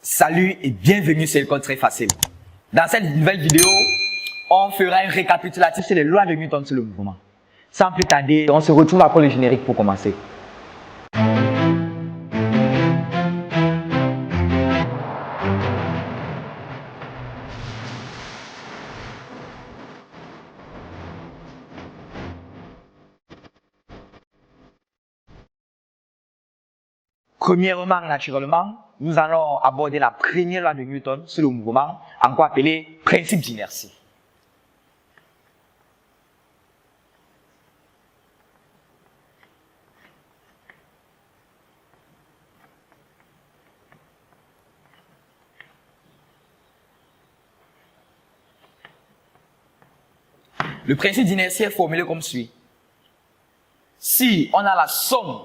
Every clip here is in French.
Salut et bienvenue sur le code très facile. Dans cette nouvelle vidéo, on fera un récapitulatif sur les lois de Newton sur le mouvement. Sans plus tarder, on se retrouve après le générique pour commencer. Premièrement, naturellement, nous allons aborder la première loi de Newton sur le mouvement, encore appelée principe d'inertie. Le principe d'inertie est formulé comme suit. Si on a la somme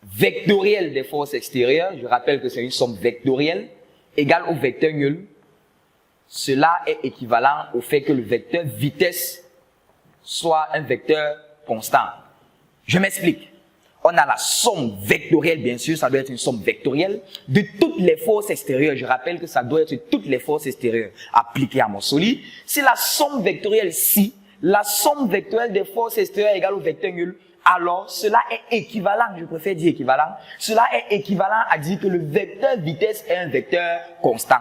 vectorielle des forces extérieures, je rappelle que c'est une somme vectorielle, égale au vecteur nul, cela est équivalent au fait que le vecteur vitesse soit un vecteur constant. Je m'explique. On a la somme vectorielle, bien sûr, ça doit être une somme vectorielle, de toutes les forces extérieures. Je rappelle que ça doit être toutes les forces extérieures appliquées à mon solide. Si la somme vectorielle si, la somme vectorielle des forces extérieures est égale au vecteur nul, alors cela est équivalent, je préfère dire équivalent, cela est équivalent à dire que le vecteur vitesse est un vecteur constant.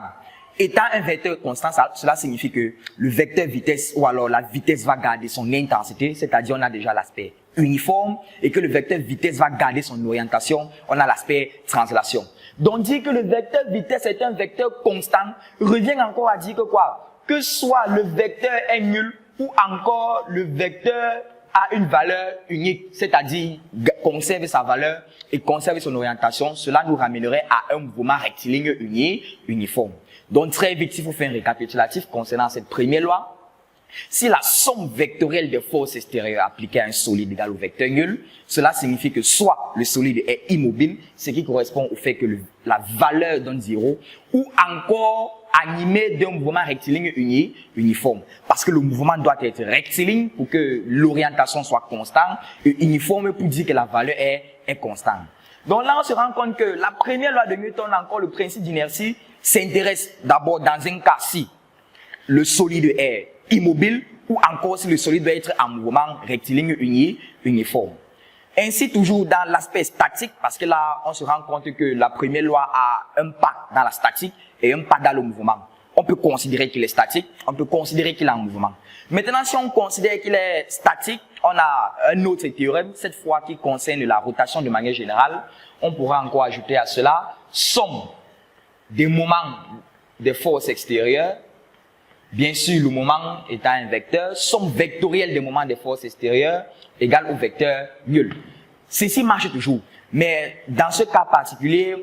Étant un vecteur constant, cela signifie que le vecteur vitesse ou alors la vitesse va garder son intensité, c'est-à-dire on a déjà l'aspect uniforme, et que le vecteur vitesse va garder son orientation, on a l'aspect translation. Donc dire que le vecteur vitesse est un vecteur constant revient encore à dire que quoi? Que soit le vecteur est nul ou encore le vecteur a une valeur unique, c'est-à-dire conserve sa valeur et conserve son orientation, cela nous ramènerait à un mouvement rectiligne uniforme. Donc très vite, il faut faire un récapitulatif concernant cette première loi. Si la somme vectorielle des forces extérieures appliquée à un solide égale au vecteur nul, cela signifie que soit le solide est immobile, ce qui correspond au fait que la valeur donne 0, ou encore animé d'un mouvement rectiligne uniforme. Parce que le mouvement doit être rectiligne pour que l'orientation soit constante, et uniforme pour dire que la valeur est constante. Donc là, on se rend compte que la première loi de Newton, encore le principe d'inertie, s'intéresse d'abord dans un cas si le solide est immobile ou encore si le solide doit être en mouvement rectiligne uniforme. Ainsi, toujours dans l'aspect statique, parce que là, on se rend compte que la première loi a un pas dans la statique et un pas dans le mouvement. On peut considérer qu'il est statique, on peut considérer qu'il est en mouvement. Maintenant, si on considère qu'il est statique, on a un autre théorème, cette fois qui concerne la rotation de manière générale. On pourra encore ajouter à cela somme des moments des forces extérieures. Bien sûr, le moment étant un vecteur, somme vectorielle des moments des forces extérieures égale au vecteur nul. Ceci marche toujours. Mais dans ce cas particulier,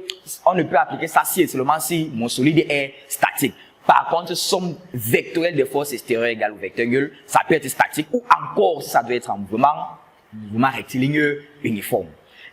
on ne peut appliquer ça si et seulement si mon solide est statique. Par contre, somme vectorielle des forces extérieures égale au vecteur nul, ça peut être statique ou encore si ça doit être en mouvement rectiligne uniforme.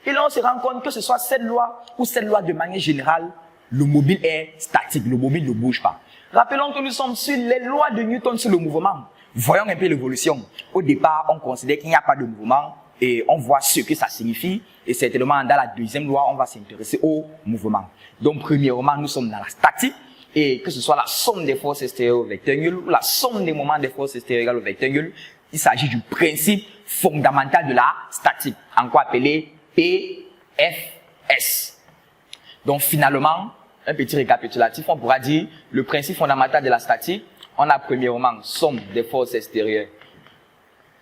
Et là, on se rend compte que ce soit cette loi ou cette loi de manière générale, le mobile est statique, le mobile ne bouge pas. Rappelons que nous sommes sur les lois de Newton sur le mouvement. Voyons un peu l'évolution. Au départ, on considère qu'il n'y a pas de mouvement et on voit ce que ça signifie. Et certainement, dans la deuxième loi, on va s'intéresser au mouvement. Donc, premièrement, nous sommes dans la statique. Et que ce soit la somme des forces extérieures au vecteur nul ou la somme des moments des forces extérieures égale au vecteur nul, il s'agit du principe fondamental de la statique, encore appelé PFS. Donc, finalement, un petit récapitulatif, on pourra dire le principe fondamental de la statique. On a premièrement somme des forces extérieures,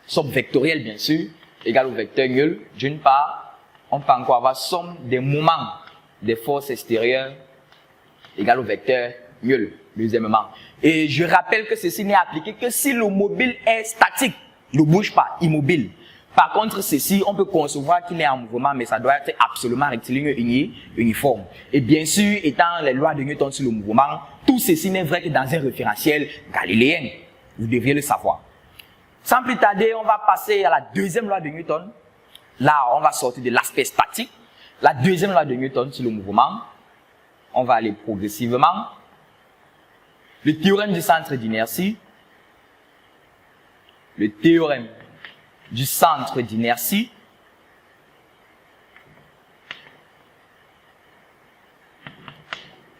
somme vectorielle bien sûr, égale au vecteur nul. D'une part, on peut encore avoir somme des moments des forces extérieures égale au vecteur nul, deuxièmement. Et je rappelle que ceci n'est appliqué que si le mobile est statique, il ne bouge pas, immobile. Par contre, ceci, on peut concevoir qu'il est en mouvement, mais ça doit être absolument rectiligne uniforme. Et bien sûr, étant les lois de Newton sur le mouvement, tout ceci n'est vrai que dans un référentiel galiléen. Vous devriez le savoir. Sans plus tarder, on va passer à la deuxième loi de Newton. Là, on va sortir de l'aspect statique. La deuxième loi de Newton sur le mouvement. On va aller progressivement. Le théorème du centre d'inertie. Le théorème du centre d'inertie.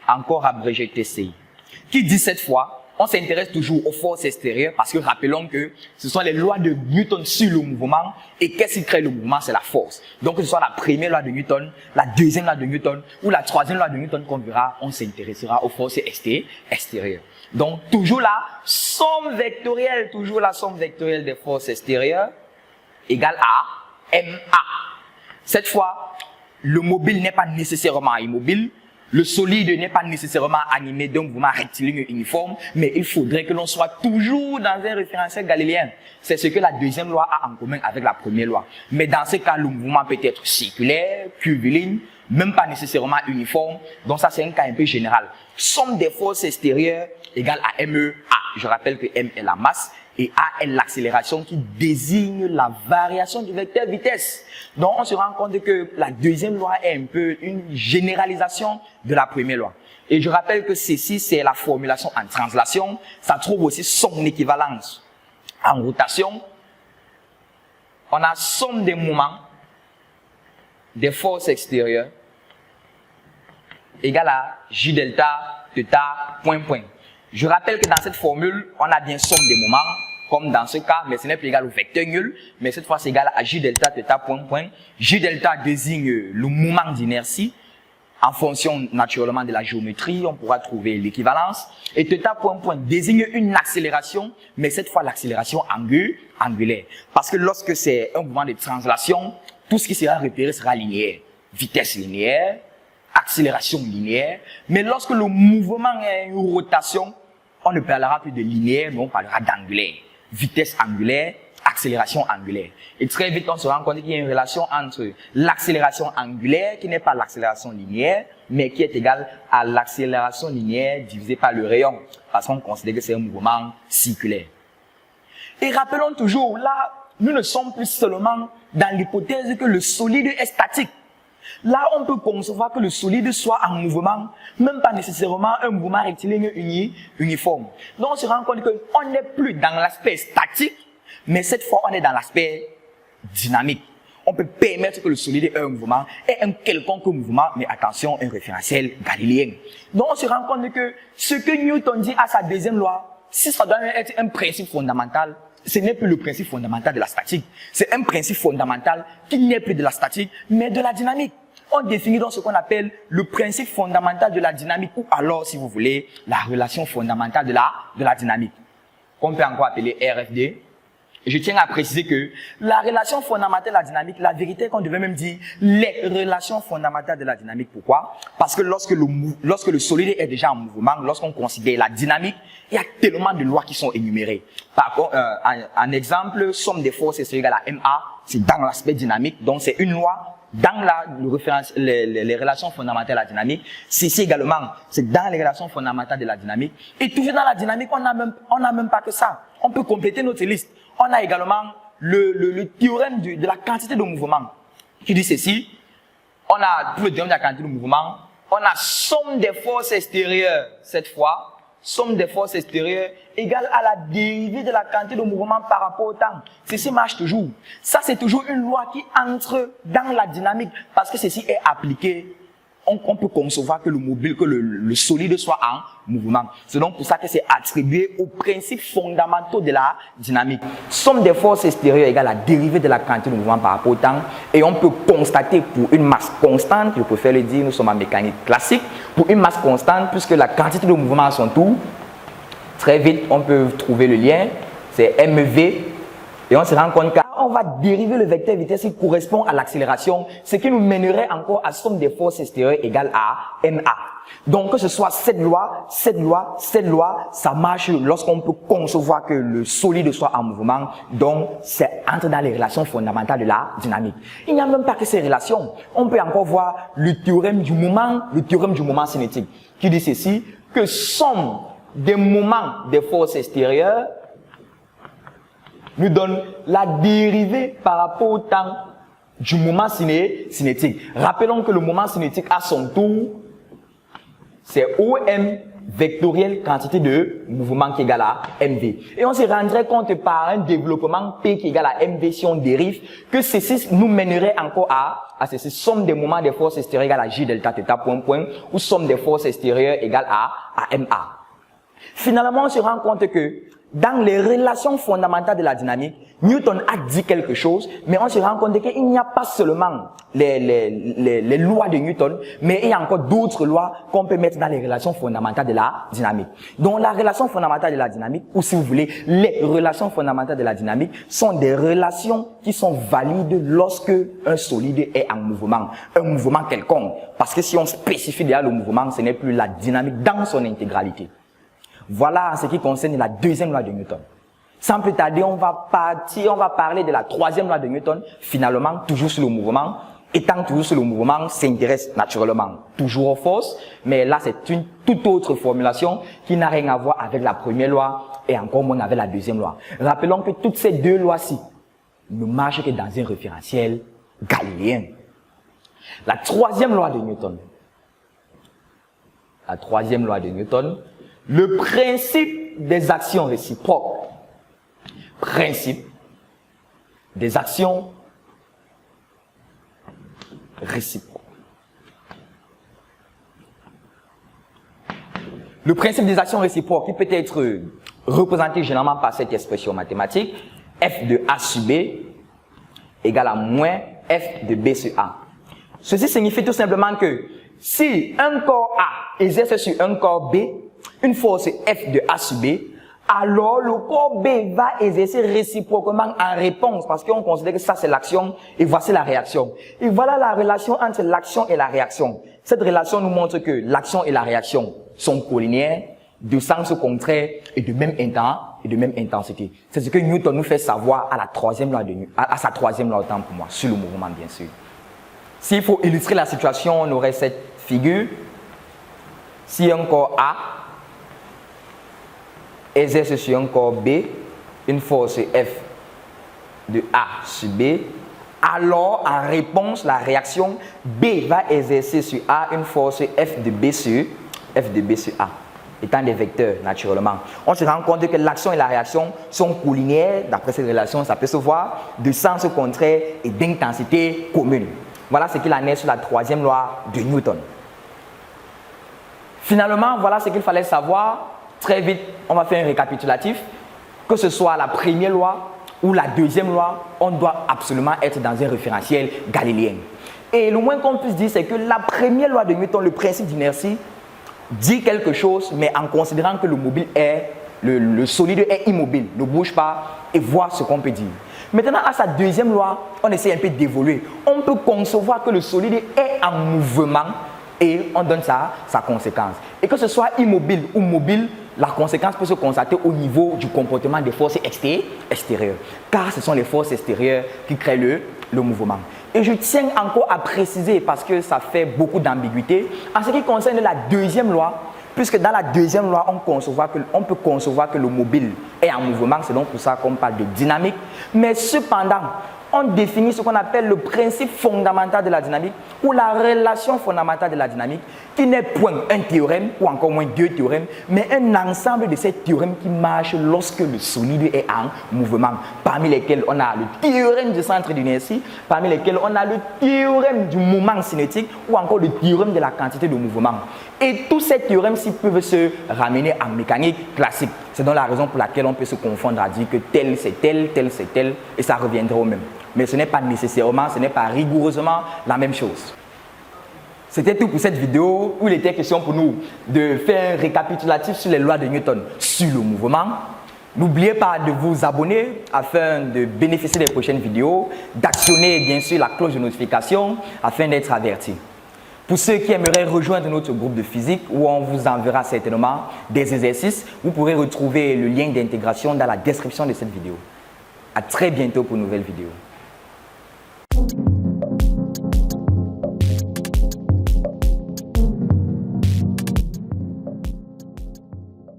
encore abrégé TCI. Qui dit cette fois, on s'intéresse toujours aux forces extérieures parce que rappelons que ce sont les lois de Newton sur le mouvement et qu'est-ce qui crée le mouvement, c'est la force. Donc que ce soit la première loi de Newton, la deuxième loi de Newton ou la troisième loi de Newton qu'on verra, on s'intéressera aux forces extérieures. Donc toujours la somme vectorielle des forces extérieures égale à MA. Cette fois, le mobile n'est pas nécessairement immobile. Le solide n'est pas nécessairement animé d'un mouvement rectiligne uniforme, mais il faudrait que l'on soit toujours dans un référentiel galiléen. C'est ce que la deuxième loi a en commun avec la première loi. Mais dans ce cas, le mouvement peut être circulaire, curviligne, même pas nécessairement uniforme. Donc ça, c'est un cas un peu général. Somme des forces extérieures égale à MEA. Je rappelle que M est la masse et A est l'accélération qui désigne la variation du vecteur vitesse. Donc, on se rend compte que la deuxième loi est un peu une généralisation de la première loi. Et je rappelle que ceci, c'est la formulation en translation. Ça trouve aussi son équivalence en rotation. On a somme des moments des forces extérieures égale à J delta, theta, point, point. Je rappelle que dans cette formule, on a bien somme des moments, comme dans ce cas, mais ce n'est plus égal au vecteur nul, mais cette fois c'est égal à J delta, theta, point, point. J delta désigne le moment d'inertie. En fonction naturellement de la géométrie, on pourra trouver l'équivalence. Et theta, point, point désigne une accélération, mais cette fois l'accélération angulaire. Parce que lorsque c'est un mouvement de translation, tout ce qui sera repéré sera linéaire. Vitesse linéaire, accélération linéaire. Mais lorsque le mouvement est une rotation, on ne parlera plus de linéaire, mais on parlera d'angulaire. Vitesse angulaire, accélération angulaire. Et très vite, on se rend compte qu'il y a une relation entre l'accélération angulaire, qui n'est pas l'accélération linéaire, mais qui est égale à l'accélération linéaire divisée par le rayon, parce qu'on considère que c'est un mouvement circulaire. Et rappelons toujours, là, nous ne sommes plus seulement dans l'hypothèse que le solide est statique. Là, on peut concevoir que le solide soit en mouvement, même pas nécessairement un mouvement rectiligne uniforme. Donc, on se rend compte qu'on n'est plus dans l'aspect statique, mais cette fois, on est dans l'aspect dynamique. On peut permettre que le solide ait un mouvement et un quelconque mouvement, mais attention, un référentiel galiléen. Donc, on se rend compte que ce que Newton dit à sa deuxième loi, si ça doit être un principe fondamental, ce n'est plus le principe fondamental de la statique. C'est un principe fondamental qui n'est plus de la statique, mais de la dynamique. On définit donc ce qu'on appelle le principe fondamental de la dynamique, ou alors, si vous voulez, la relation fondamentale de la dynamique, qu'on peut encore appeler RFD. Je tiens à préciser que la relation fondamentale de la dynamique, la vérité qu'on devait même dire, les relations fondamentales de la dynamique. Pourquoi? Parce que lorsque le solide est déjà en mouvement, lorsqu'on considère la dynamique, il y a tellement de lois qui sont énumérées. Par contre, un exemple, somme des forces est égale à MA, c'est dans l'aspect dynamique, donc c'est une loi dans les relations fondamentales de la dynamique. Ceci également, c'est dans les relations fondamentales de la dynamique. Et toujours dans la dynamique, on n'a même pas que ça. On peut compléter notre liste. On a également le théorème de la quantité de mouvement qui dit ceci. On a pour le théorème de la quantité de mouvement, on a somme des forces extérieures cette fois. Somme des forces extérieures égale à la dérivée de la quantité de mouvement par rapport au temps. Ceci marche toujours. Ça, c'est toujours une loi qui entre dans la dynamique parce que ceci est appliqué. On peut concevoir que le solide soit en mouvement. C'est donc pour ça que c'est attribué aux principes fondamentaux de la dynamique. Somme des forces extérieures égale à la dérivée de la quantité de mouvement par rapport au temps. Et on peut constater pour une masse constante, je préfère le dire, nous sommes en mécanique classique, pour une masse constante, puisque la quantité de mouvement à son tour, très vite, on peut trouver le lien, c'est MV. Et on se rend compte qu'on va dériver le vecteur vitesse qui correspond à l'accélération, ce qui nous mènerait encore à somme des forces extérieures égale à MA. Donc que ce soit cette loi, ça marche lorsqu'on peut concevoir que le solide soit en mouvement, donc c'est entre dans les relations fondamentales de la dynamique. Il n'y a même pas que ces relations. On peut encore voir le théorème du moment cinétique, qui dit ceci, que somme des moments des forces extérieures nous donne la dérivée par rapport au temps du moment cinétique. Rappelons que le moment cinétique à son tour, c'est OM vectoriel quantité de mouvement qui est égale à mv. Et on se rendrait compte par un développement P qui est égal à mv si on dérive que ceci nous mènerait encore à ceci, somme des moments des forces extérieures égale à J delta θ point point ou somme des forces extérieures égale à MA. Finalement, on se rend compte que dans les relations fondamentales de la dynamique, Newton a dit quelque chose, mais on se rend compte qu'il n'y a pas seulement les lois de Newton, mais il y a encore d'autres lois qu'on peut mettre dans les relations fondamentales de la dynamique. Donc la relation fondamentale de la dynamique, ou si vous voulez, les relations fondamentales de la dynamique sont des relations qui sont valides lorsque un solide est en mouvement, un mouvement quelconque. Parce que si on spécifie déjà le mouvement, ce n'est plus la dynamique dans son intégralité. Voilà en ce qui concerne la deuxième loi de Newton. Sans plus tarder, on va parler de la troisième loi de Newton, finalement, toujours sur le mouvement. Étant toujours sur le mouvement, s'intéresse naturellement toujours aux forces, mais là, c'est une toute autre formulation qui n'a rien à voir avec la première loi et encore moins avec la deuxième loi. Rappelons que toutes ces deux lois-ci ne marchent que dans un référentiel galiléen. La troisième loi de Newton. La troisième loi de Newton. Le principe des actions réciproques. Principe des actions réciproques. Le principe des actions réciproques qui peut être représenté généralement par cette expression mathématique, f de a sur b égale à moins f de b sur a. Ceci signifie tout simplement que si un corps A exerce sur un corps B une force F de A sur B, alors le corps B va exercer réciproquement en réponse parce qu'on considère que ça c'est l'action et voici la réaction. Et voilà la relation entre l'action et la réaction. Cette relation nous montre que l'action et la réaction sont collinéaires, de sens contraire et de même intensité. C'est ce que Newton nous fait savoir à sa troisième loi autant pour moi, sur le mouvement bien sûr. S'il faut illustrer la situation, on aurait cette figure. Si un corps A exerce sur un corps B une force F de A sur B, alors en réponse, la réaction B va exercer sur A une force F de B sur A, étant des vecteurs naturellement. On se rend compte que l'action et la réaction sont collinéaires, d'après cette relation, ça peut se voir, de sens contraire et d'intensité commune. Voilà ce qu'il en est sur la troisième loi de Newton. Finalement, voilà ce qu'il fallait savoir. Très vite, on va faire un récapitulatif. Que ce soit la première loi ou la deuxième loi, on doit absolument être dans un référentiel galiléen. Et le moins qu'on puisse dire, c'est que la première loi de Newton, le principe d'inertie, dit quelque chose, mais en considérant que le solide est immobile, ne bouge pas, et voir ce qu'on peut dire. Maintenant, à sa deuxième loi, on essaie un peu d'évoluer. On peut concevoir que le solide est en mouvement et on donne sa conséquence. Et que ce soit immobile ou mobile, la conséquence peut se constater au niveau du comportement des forces extérieures. Car ce sont les forces extérieures qui créent le mouvement. Et je tiens encore à préciser, parce que ça fait beaucoup d'ambiguïté, en ce qui concerne la deuxième loi, puisque dans la deuxième loi, on peut concevoir que le mobile est en mouvement, c'est donc pour ça qu'on parle de dynamique. Mais cependant, on définit ce qu'on appelle le principe fondamental de la dynamique ou la relation fondamentale de la dynamique, qui n'est point un théorème ou encore moins deux théorèmes, mais un ensemble de ces théorèmes qui marchent lorsque le solide est en mouvement, parmi lesquels on a le théorème du centre d'inertie, parmi lesquels on a le théorème du moment cinétique ou encore le théorème de la quantité de mouvement. Et tous ces théorèmes-ci peuvent se ramener en mécanique classique. C'est donc la raison pour laquelle on peut se confondre à dire que tel c'est tel, tel c'est tel, et ça reviendra au même. Mais ce n'est pas nécessairement, ce n'est pas rigoureusement la même chose. C'était tout pour cette vidéo où il était question pour nous de faire un récapitulatif sur les lois de Newton sur le mouvement. N'oubliez pas de vous abonner afin de bénéficier des prochaines vidéos, d'actionner bien sûr la cloche de notification afin d'être averti. Pour ceux qui aimeraient rejoindre notre groupe de physique où on vous enverra certainement des exercices, vous pourrez retrouver le lien d'intégration dans la description de cette vidéo. À très bientôt pour une nouvelle vidéo.